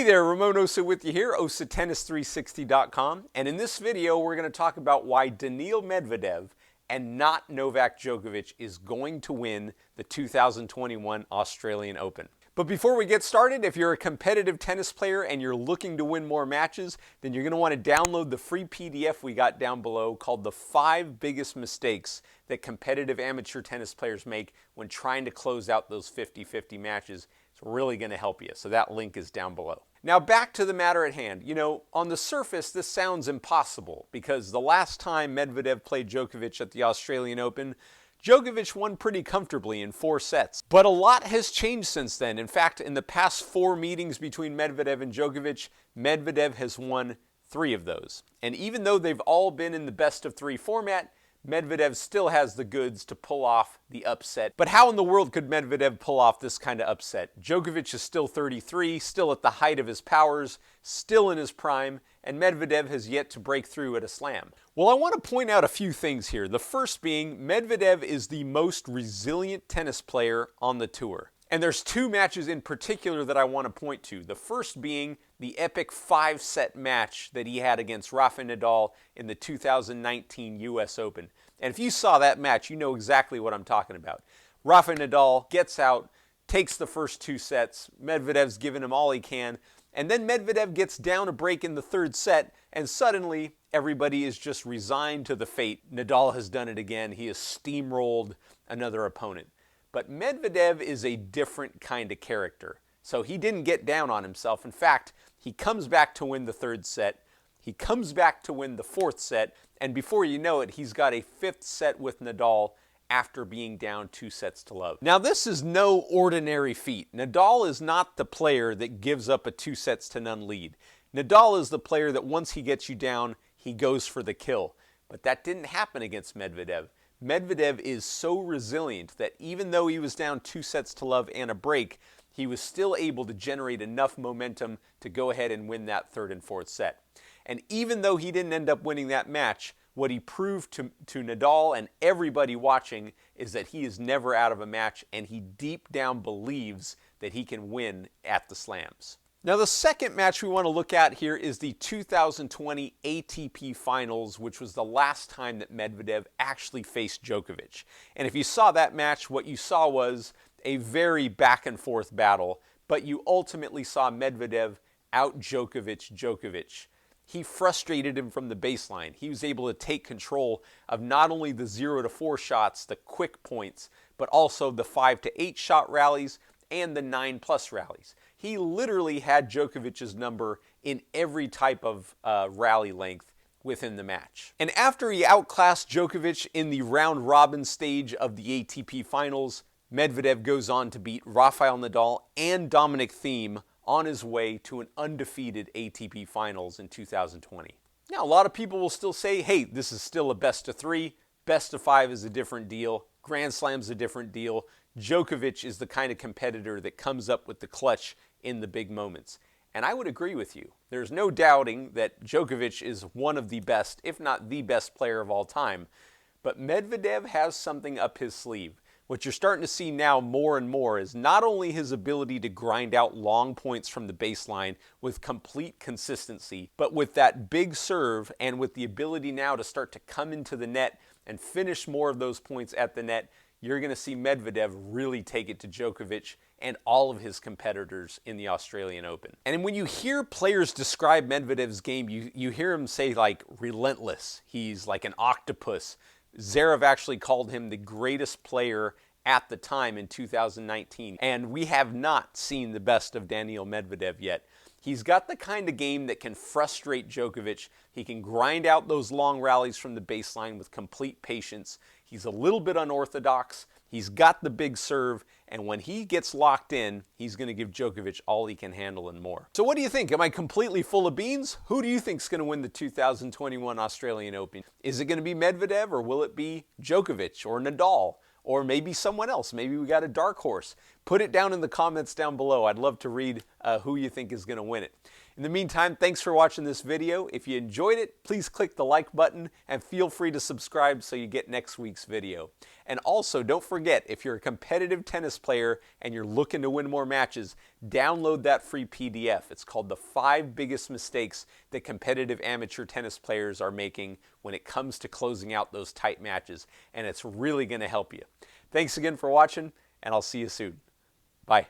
there, Ramon Osa with you here, osatennis360.com, and in this video we're going to talk about why Daniil Medvedev and not Novak Djokovic is going to win the 2021 Australian Open. But before we get started, if you're a competitive tennis player and you're looking to win more matches, then you're going to want to download the free PDF we got down below called The 5 Biggest Mistakes That Competitive Amateur Tennis Players Make When Trying to Close Out Those 50-50 Matches. It's really going to help you, so that link is down below. Now back to the matter at hand. You know, on the surface this sounds impossible because the last time Medvedev played Djokovic at the Australian Open, Djokovic won pretty comfortably in 4 sets. But a lot has changed since then. In fact, in the past 4 meetings between Medvedev and Djokovic, Medvedev has won 3 of those. And even though they've all been in the best of 3 format, Medvedev still has the goods to pull off the upset. But how in the world could Medvedev pull off this kind of upset? Djokovic is still 33, still at the height of his powers, still in his prime, and Medvedev has yet to break through at a slam. Well, I want to point out a few things here. The first being, Medvedev is the most resilient tennis player on the tour. And there's 2 matches in particular that I want to point to. The first being the epic 5-set match that he had against Rafa Nadal in the 2019 US Open. And if you saw that match, you know exactly what I'm talking about. Rafa Nadal gets out, takes the first 2 sets, Medvedev's giving him all he can, and then Medvedev gets down a break in the 3rd set, and suddenly everybody is just resigned to the fate. Nadal has done it again. He has steamrolled another opponent. But Medvedev is a different kind of character. So he didn't get down on himself. In fact, he comes back to win the 3rd set. He comes back to win the 4th set. And before you know it, he's got a 5th set with Nadal after being down 2 sets to love. Now, this is no ordinary feat. Nadal is not the player that gives up a 2 sets to none lead. Nadal is the player that once he gets you down, he goes for the kill. But that didn't happen against Medvedev. Medvedev is so resilient that even though he was down 2 sets to love and a break, he was still able to generate enough momentum to go ahead and win that 3rd and 4th set. And even though he didn't end up winning that match, what he proved to Nadal and everybody watching is that he is never out of a match, and he deep down believes that he can win at the slams. Now, the second match we want to look at here is the 2020 ATP Finals, which was the last time that Medvedev actually faced Djokovic. And if you saw that match, what you saw was a very back-and-forth battle, but you ultimately saw Medvedev out-Djokovic. He frustrated him from the baseline. He was able to take control of not only the 0-4 shots, the quick points, but also the 5-8 shot rallies and the 9+ rallies. He literally had Djokovic's number in every type of rally length within the match. And after he outclassed Djokovic in the round-robin stage of the ATP Finals, Medvedev goes on to beat Rafael Nadal and Dominic Thiem on his way to an undefeated ATP Finals in 2020. Now, a lot of people will still say, hey, this is still a best of 3. Best of 5 is a different deal. Grand Slam's a different deal. Djokovic is the kind of competitor that comes up with the clutch in the big moments. And I would agree with you. There's no doubting that Djokovic is one of the best, if not the best player of all time. But Medvedev has something up his sleeve. What you're starting to see now more and more is not only his ability to grind out long points from the baseline with complete consistency, but with that big serve and with the ability now to start to come into the net and finish more of those points at the net, you're going to see Medvedev really take it to Djokovic and all of his competitors in the Australian Open. And when you hear players describe Medvedev's game, you hear him say, like, relentless. He's like an octopus. Zverev actually called him the greatest player at the time in 2019. And we have not seen the best of Daniil Medvedev yet. He's got the kind of game that can frustrate Djokovic. He can grind out those long rallies from the baseline with complete patience. He's a little bit unorthodox. He's got the big serve. And when he gets locked in, he's going to give Djokovic all he can handle and more. So what do you think? Am I completely full of beans? Who do you think is going to win the 2021 Australian Open? Is it going to be Medvedev, or will it be Djokovic or Nadal? Or maybe someone else. Maybe we got a dark horse. Put it down in the comments down below. I'd love to read who you think is going to win it. In the meantime, thanks for watching this video. If you enjoyed it, please click the like button and feel free to subscribe so you get next week's video. And also, don't forget, if you're a competitive tennis player and you're looking to win more matches, download that free PDF. It's called The 5 Biggest Mistakes That Competitive Amateur Tennis Players Are Making When It Comes to Closing Out Those Tight Matches. And it's really going to help you. Thanks again for watching, and I'll see you soon. Bye.